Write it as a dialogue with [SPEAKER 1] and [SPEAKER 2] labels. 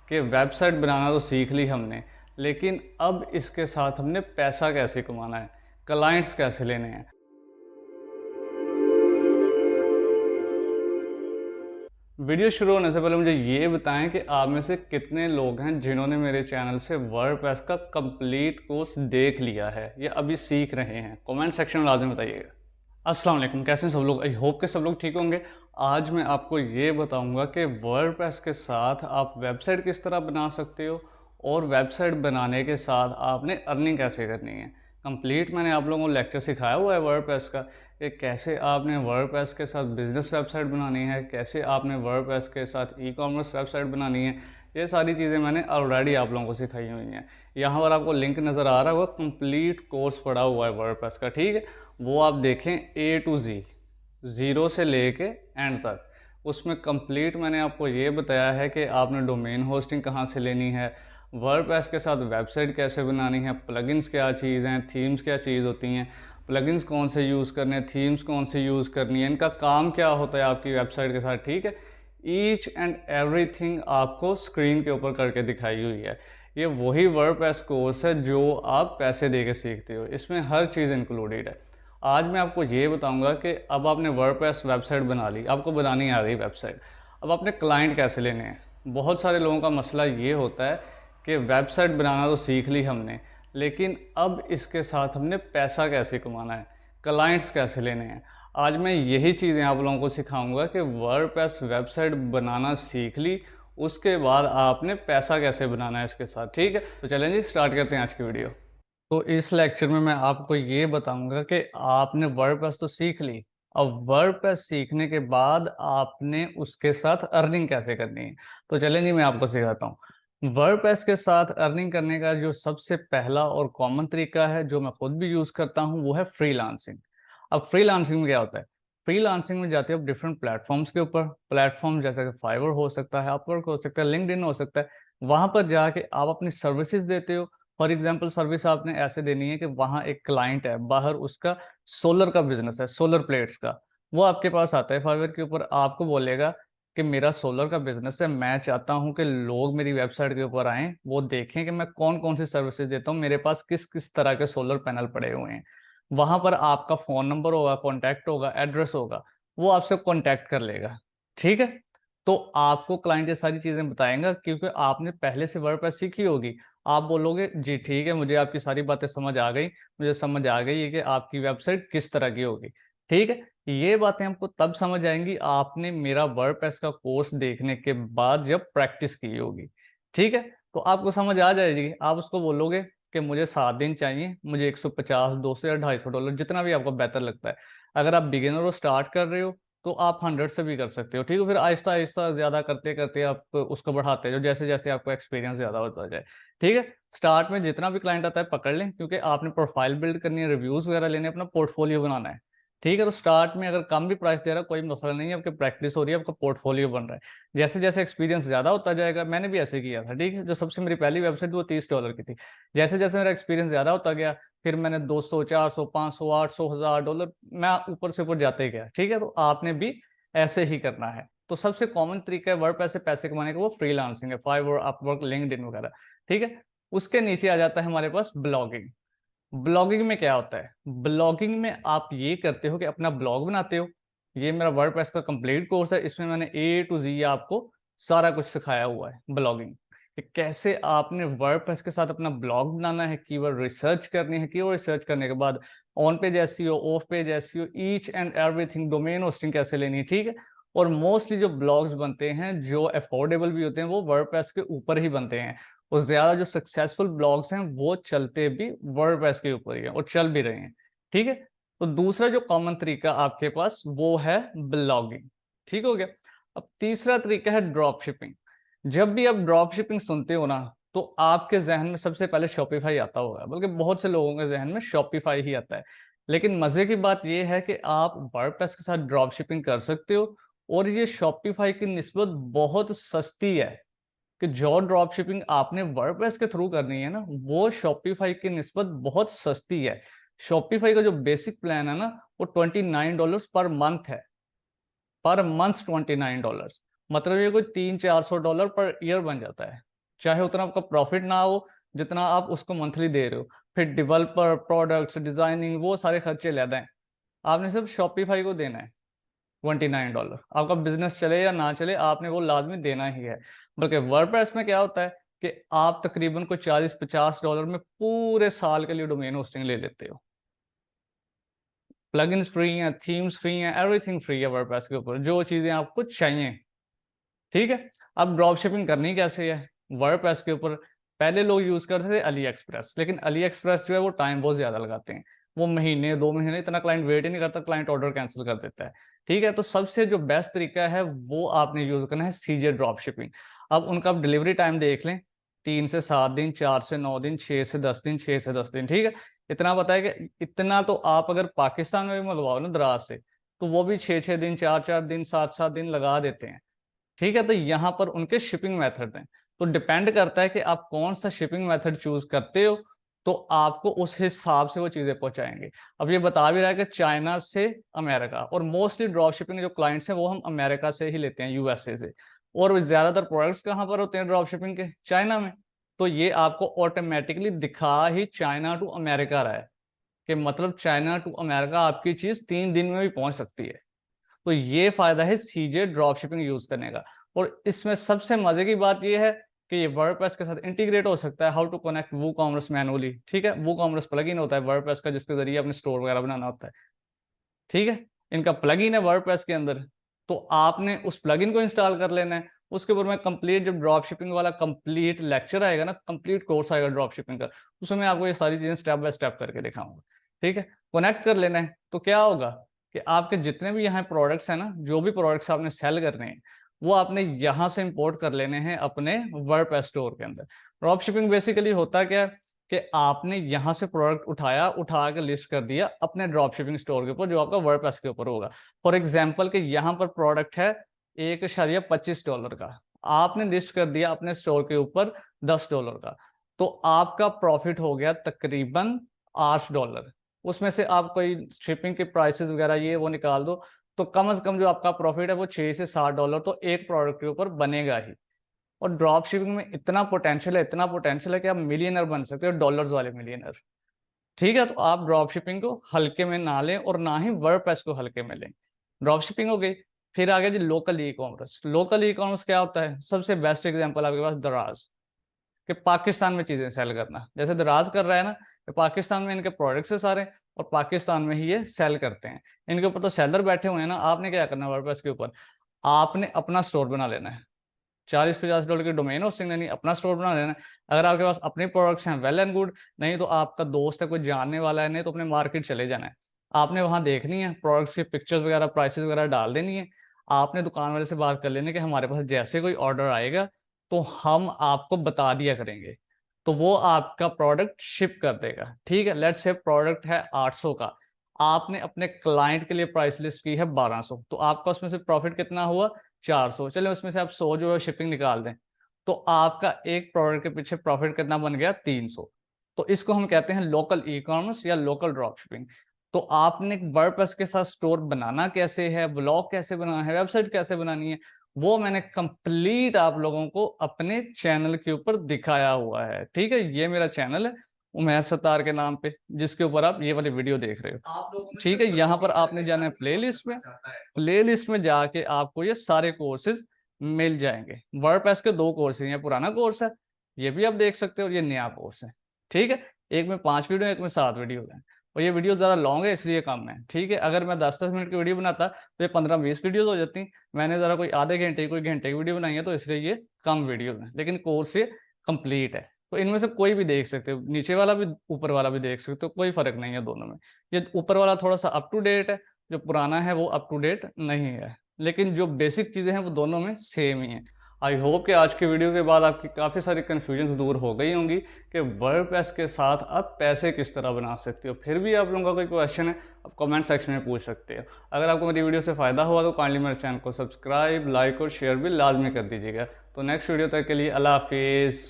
[SPEAKER 1] कि वेबसाइट बनाना तो सीख ली हमने, लेकिन अब इसके साथ हमने पैसा कैसे कमाना है, क्लाइंट्स कैसे लेने हैं। वीडियो शुरू होने से पहले मुझे ये बताएं कि आप में से कितने लोग हैं जिन्होंने मेरे चैनल से वर्डप्रेस का कंप्लीट कोर्स देख लिया है या अभी सीख रहे हैं। कमेंट सेक्शन में लाजमी बताइएगा। अस्सलाम वालेकुम, कैसे हैं सब लोग। आई होप के सब लोग ठीक होंगे। आज मैं आपको ये बताऊंगा कि वर्डप्रेस के साथ आप वेबसाइट किस तरह बना सकते हो और वेबसाइट बनाने के साथ आपने अर्निंग कैसे करनी है। कंप्लीट मैंने आप लोगों को लेक्चर सिखाया हुआ है वर्डप्रेस का कि कैसे आपने वर्डप्रेस के साथ बिजनेस वेबसाइट बनानी है, कैसे आपने वर्डप्रेस के साथ ई कॉमर्स वेबसाइट बनानी है। ये सारी चीज़ें मैंने ऑलरेडी आप लोगों को सिखाई हुई हैं। यहाँ पर आपको लिंक नज़र आ रहा होगा, कंप्लीट कोर्स पड़ा हुआ है वर्डप्रेस का, ठीक है। वो आप देखें A to Z, ज़ीरो से लेके एंड तक। उसमें कंप्लीट मैंने आपको ये बताया है कि आपने डोमेन होस्टिंग कहाँ से लेनी है, वर्डप्रेस के साथ वेबसाइट कैसे बनानी है, प्लगइन्स क्या चीज़ हैं, थीम्स क्या चीज़ होती हैं, प्लगइन्स कौन से यूज़ करने हैं, थीम्स कौन से यूज़ करनी है, इनका काम क्या होता है आपकी वेबसाइट के साथ, ठीक है। ईच एंड एवरीथिंग आपको स्क्रीन के ऊपर करके दिखाई हुई है। ये वही वर्डप्रेस कोर्स है जो आप पैसे दे के सीखते हो, इसमें हर चीज़ इंक्लूडेड है। आज मैं आपको ये बताऊंगा कि अब आपने वर्डप्रेस वेबसाइट बना ली, आपको बनानी आ गई वेबसाइट, अब आपने क्लाइंट कैसे लेने हैं। बहुत सारे लोगों का मसला ये होता है कि वेबसाइट बनाना तो सीख ली हमने, लेकिन अब इसके साथ हमने पैसा कैसे कमाना है, क्लाइंट्स कैसे लेने हैं। आज मैं यही चीज़ें आप लोगों को सिखाऊंगा कि वर्डप्रेस वेबसाइट बनाना सीख ली, उसके बाद आपने पैसा कैसे बनाना है इसके साथ, ठीक है। तो चलें जी, स्टार्ट करते हैं आज की वीडियो। तो इस लेक्चर में मैं आपको ये बताऊंगा कि आपने वर्डप्रेस तो सीख ली, अब वर्डप्रेस सीखने के बाद आपने उसके साथ अर्निंग कैसे करनी है। तो चलें जी, मैं आपको सिखाता हूँ। वर्डप्रेस के साथ अर्निंग करने का जो सबसे पहला और कॉमन तरीका है, जो मैं खुद भी यूज़ करता हूँ, वो है फ्रीलांसिंग। अब फ्रीलांसिंग में क्या होता है, फ्रीलांसिंग में जाते हो आप डिफरेंट प्लेटफॉर्म्स के ऊपर। प्लेटफॉर्म जैसे कि फाइवर हो सकता है, अपवर्क हो सकता है, लिंक्डइन हो सकता है। वहां पर जाके आप अपनी सर्विसेज देते हो। फॉर एग्जाम्पल, सर्विस आपने ऐसे देनी है कि वहाँ एक क्लाइंट है बाहर, उसका सोलर का बिजनेस है, सोलर प्लेट्स का। वो आपके पास आता है फाइवर के ऊपर, आपको बोलेगा कि मेरा सोलर का बिजनेस है, मैं चाहता हूँ कि लोग मेरी वेबसाइट के ऊपर आएं, वो देखें कि मैं कौन कौन सी सर्विसेज देता हूँ, मेरे पास किस किस तरह के सोलर पैनल पड़े हुए हैं। वहां पर आपका फ़ोन नंबर होगा, कॉन्टैक्ट होगा, एड्रेस होगा, वो आपसे कॉन्टैक्ट कर लेगा, ठीक है। तो आपको क्लाइंट ये सारी चीज़ें बताएंगा क्योंकि आपने पहले से वर्डप्रेस सीखी होगी। आप बोलोगे जी ठीक है, मुझे आपकी सारी बातें समझ आ गई, मुझे समझ आ गई है कि आपकी वेबसाइट किस तरह की होगी, ठीक है। ये बातें हमको तब समझ आएंगी आपने मेरा वर्डप्रेस का कोर्स देखने के बाद जब प्रैक्टिस की होगी, ठीक है। तो आपको समझ आ जाएगी, आप उसको बोलोगे कि मुझे 7 दिन चाहिए, मुझे 150, 200 या $250, जितना भी आपको बेहतर लगता है। अगर आप बिगिनर हो, स्टार्ट कर रहे हो, तो आप 100 से भी कर सकते हो, ठीक है। फिर आहिस्ता आहिस्ता ज़्यादा करते करते आप उसको बढ़ाते हो, जैसे जैसे आपको एक्सपीरियंस ज़्यादा होता जाए, ठीक है। स्टार्ट में जितना भी क्लाइंट आता है पकड़ लें, क्योंकि आपने प्रोफाइल बिल्ड करनी है, रिव्यूज़ वगैरह लेने, अपना पोर्टफोलियो बनाना है, ठीक है। तो स्टार्ट में अगर कम भी प्राइस दे रहा है कोई मसला नहीं है, आपकी प्रैक्टिस हो रही है, आपका पोर्टफोलियो बन रहा है। जैसे जैसे एक्सपीरियंस ज़्यादा होता जाएगा, मैंने भी ऐसे किया था, ठीक है। जो सबसे मेरी पहली वेबसाइट वो $30 की थी। जैसे जैसे मेरा एक्सपीरियंस ज़्यादा होता गया, फिर मैंने 200, 400, 500, 800, $1000 मैं ऊपर से ऊपर जाते गया, ठीक है। तो आपने भी ऐसे ही करना है। तो सबसे कॉमन तरीका है वर्डप्रेस से पैसे कमाने का, वो फ्रीलांसिंग है, फाइवर, अपवर्क, लिंक्डइन वगैरह, ठीक है। उसके नीचे आ जाता है हमारे पास ब्लॉगिंग। ब्लॉगिंग में क्या होता है, ब्लॉगिंग में आप ये करते हो कि अपना ब्लॉग बनाते हो। ये मेरा वर्डप्रेस का कंप्लीट कोर्स है, इसमें मैंने A to Z आपको सारा कुछ सिखाया हुआ है। ब्लॉगिंग कि कैसे आपने वर्डप्रेस के साथ अपना ब्लॉग बनाना है, कीवर्ड रिसर्च करनी है, कीवर्ड रिसर्च करने के बाद on page SEO, of page SEO, each and everything, domain hosting कैसे लेनी है, ठीक है। और मोस्टली जो ब्लॉग्स बनते हैं जो अफोर्डेबल भी होते हैं वो वर्डप्रेस के ऊपर ही बनते हैं। और ज्यादा जो सक्सेसफुल ब्लॉग्स हैं वो चलते भी वर्डप्रेस के ऊपर ही हैं और चल भी रहे हैं, ठीक है। तो दूसरा जो कॉमन तरीका आपके पास वो है ब्लॉगिंग, ठीक हो गया। अब तीसरा तरीका है ड्रॉप शिपिंग। जब भी आप ड्रॉप शिपिंग सुनते हो ना, तो आपके जहन में सबसे पहले शॉपिफाई आता होगा, बल्कि बहुत से लोगों के जहन में शॉपिफाई ही आता है। लेकिन मजे की बात यह है कि आप वर्डप्रेस के साथ ड्रॉप शिपिंग कर सकते हो, और ये शॉपिफाई की निस्बत बहुत सस्ती है। कि जो ड्रॉप शिपिंग आपने वर्डप्रेस के थ्रू करनी है ना, वो शॉपिफाई की निस्बत बहुत सस्ती है। शॉपिफाई का जो बेसिक प्लान है ना, वो $29 पर मंथ है। पर मंथ $29, मतलब ये कोई $300-400 पर ईयर बन जाता है। चाहे उतना आपका प्रॉफिट ना हो जितना आप उसको मंथली दे रहे हो। फिर डेवलपर, प्रोडक्ट्स, डिजाइनिंग, वो सारे खर्चे लेते हैं। आपने सिर्फ शॉपिफाई को देना है $29। आपका बिजनेस चले या ना चले, आपने वो लाजमी देना ही है। बल्कि वर्डप्रेस में क्या होता है कि आप तकरीबन को $40-50 में पूरे साल के लिए डोमेन होस्टिंग ले लेते हो। प्लगइन्स फ्री हैं, थीम्स फ्री हैं, एवरीथिंग फ्री है वर्डप्रेस के ऊपर, जो चीजें आपको चाहिए। ठीक है। अब ड्रॉप शिपिंग करनी कैसे है वर्डप्रेस के ऊपर? पहले लोग यूज करते थे अली एक्सप्रेस, लेकिन अली एक्सप्रेस जो है वो टाइम बहुत ज्यादा लगाते हैं। वो महीने 2 महीने इतना क्लाइंट वेट ही नहीं करता, क्लाइंट ऑर्डर कैंसिल कर देता है। ठीक है, तो सबसे जो बेस्ट तरीका है वो आपने यूज करना है सीजे ड्रॉप शिपिंग। अब उनका डिलीवरी टाइम देख लें, 3 से 7 दिन, 4 से 9 दिन, 6 से 10 दिन, 6 से 10 दिन। ठीक है, इतना पता है कि इतना तो आप अगर पाकिस्तान में भी मंगवाओ ना दराज से, तो वो भी 6 6 दिन, 4 4 दिन, 7 7 दिन लगा देते हैं। ठीक है, तो यहाँ पर उनके शिपिंग मेथड हैं। तो डिपेंड करता है कि आप कौन सा शिपिंग मेथड चूज करते हो, तो आपको उस हिसाब से वो चीजें पहुंचाएंगे। अब ये बता भी रहा है कि चाइना से अमेरिका, और मोस्टली ड्रॉप शिपिंग जो क्लाइंट्स हैं वो हम अमेरिका से ही लेते हैं, यूएसए से। और ज्यादातर प्रोडक्ट्स कहाँ पर होते हैं ड्रॉप शिपिंग के? चाइना में। तो ये आपको ऑटोमेटिकली दिखा ही चाइना टू अमेरिका रहा है कि मतलब चाइना टू अमेरिका आपकी चीज 3 दिन में भी पहुंच सकती है। तो ये फायदा है सीजे ड्रॉप शिपिंग यूज करने का। और इसमें सबसे मजे की बात ये है कि ये वर्डप्रेस के साथ इंटीग्रेट हो सकता है। How to connect WooCommerce manually. ठीक है, वूकॉमर्स प्लगइन होता है वर्डप्रेस का, जिसके जरिए अपने स्टोर वगैरह बनाना होता है। ठीक है, इनका प्लगइन है वर्डप्रेस के अंदर, तो आपने उस प्लगइन को इंस्टॉल कर लेना है। उसके ऊपर मैं कंप्लीट, जब ड्रॉप शिपिंग वाला कंप्लीट लेक्चर आएगा ना, कंप्लीट कोर्स आएगा ड्रॉप शिपिंग का, उसमें आपको ये सारी चीजें स्टेप बाय स्टेप करके दिखाऊंगा। ठीक है, कनेक्ट कर लेना है तो क्या होगा कि आपके जितने भी यहाँ प्रोडक्ट्स हैं ना, जो भी प्रोडक्ट्स आपने सेल करने हैं, वो आपने यहाँ से इंपोर्ट कर लेने हैं अपने वर्डप्रेस स्टोर के अंदर। ड्रॉप शिपिंग बेसिकली होता क्या है कि आपने यहाँ से प्रोडक्ट उठा के लिस्ट कर दिया अपने ड्रॉप शिपिंग स्टोर के ऊपर, जो आपका वर्डप्रेस के ऊपर होगा। फॉर एग्जाम्पल कि यहाँ पर प्रोडक्ट है $1.25 का, आपने लिस्ट कर दिया अपने स्टोर के ऊपर $10 का, तो आपका प्रॉफिट हो गया तकरीबन $8। उसमें से आप कोई शिपिंग के प्राइसेस वगैरह ये वो निकाल दो, तो कम से कम जो आपका प्रॉफिट है वो $6 से $7 तो एक प्रोडक्ट के ऊपर बनेगा ही। और ड्रॉप शिपिंग में इतना पोटेंशियल है, इतना पोटेंशियल है कि आप मिलियनर बन सकते हो, डॉलर्स वाले मिलियनर। ठीक है, तो आप ड्रॉप शिपिंग को हल्के में ना लें और ना ही वर्डप्रेस को हल्के में लें। ड्रॉप शिपिंग हो गई। फिर आ गया जी local e commerce. Local e commerce क्या होता है? सबसे बेस्ट एग्जांपल आपके पास दराज, कि पाकिस्तान में चीजें सेल करना। जैसे दराज कर रहा है ना, कि पाकिस्तान में इनके प्रोडक्ट्स है सारे, और पाकिस्तान में ही ये सेल करते हैं। इनके ऊपर तो सेलर बैठे हुए हैं ना, आपने क्या करना है वर्डप्रेस के ऊपर? आपने अपना स्टोर बना लेना है। $40-50 की डोमेन होस्टिंग लेनी, अपना स्टोर बना लेना। अगर आपके पास अपने प्रोडक्ट्स हैं, वेल एंड गुड। नहीं तो आपका दोस्त है, कोई जानने वाला है, नहीं तो अपने मार्केट चले जाना है। आपने वहां देखनी है प्रोडक्ट्स की पिक्चर्स वगैरह, प्राइसेस वगैरह डाल देनी है। आपने दुकान वाले से बात कर लेनी है कि हमारे पास जैसे कोई ऑर्डर आएगा तो हम आपको बता दिया करेंगे, तो वो आपका प्रोडक्ट शिप कर देगा। ठीक है, लेट्स से प्रोडक्ट है 800 का, आपने अपने क्लाइंट के लिए प्राइस लिस्ट की है 1200, तो आपका उसमें से प्रॉफिट कितना हुआ? 400। चले उसमें से आप 100 जो है शिपिंग निकाल दें, तो आपका एक प्रोडक्ट के पीछे प्रॉफिट कितना बन गया? 300। तो इसको हम कहते हैं लोकल ई कॉमर्स या लोकल ड्रॉप शिपिंग। तो आपने वर्डप्रेस के साथ स्टोर बनाना कैसे है, ब्लॉग कैसे बनाना है, वेबसाइट कैसे बनानी है, वो मैंने कंप्लीट आप लोगों को अपने चैनल के ऊपर दिखाया हुआ है। ठीक है, ये मेरा चैनल है उमैर सत्तार के नाम पे, जिसके ऊपर आप ये वाली वीडियो देख रहे हो। ठीक है, यहाँ पर आपने जाना है प्लेलिस्ट में। प्लेलिस्ट में जाके आपको ये सारे कोर्सेज मिल जाएंगे। वर्डप्रेस के 2 कोर्सेज हैं, पुराना कोर्स है, ये भी आप देख सकते हो, और ये नया कोर्स है। ठीक है, एक में 5 वीडियो, एक में 7 वीडियो है, और ये वीडियो जरा लॉन्ग है इसलिए कम है। ठीक है, अगर मैं 10-10 मिनट की वीडियो बनाता तो ये 15-20 वीडियो हो जाती। मैंने जरा कोई आधे घंटे कोई घंटे की वीडियो बनाई है, तो इसलिए ये कम वीडियो है, लेकिन कोर्स ये कंप्लीट है। तो इनमें से कोई भी देख सकते हो, नीचे वाला भी ऊपर वाला भी देख सकते हो, कोई फर्क नहीं है दोनों में। ये ऊपर वाला थोड़ा सा अप टू डेट है, जो पुराना है वो अप टू डेट नहीं है, लेकिन जो बेसिक चीज़ें हैं वो दोनों में सेम ही है। आई होप कि आज के वीडियो के बाद आपकी काफ़ी सारी कन्फ्यूजन्स दूर हो गई होंगी कि वर्डप्रेस के साथ आप पैसे किस तरह बना सकते हो। फिर भी आप लोगों का कोई क्वेश्चन है, आप कमेंट सेक्शन में पूछ सकते हो। अगर आपको मेरी वीडियो से फ़ायदा हुआ तो काइंडली मेरे चैनल को सब्सक्राइब, लाइक और शेयर भी लाजमी कर दीजिएगा। तो नेक्स्ट वीडियो तक के लिए अल्लाह हाफिज़।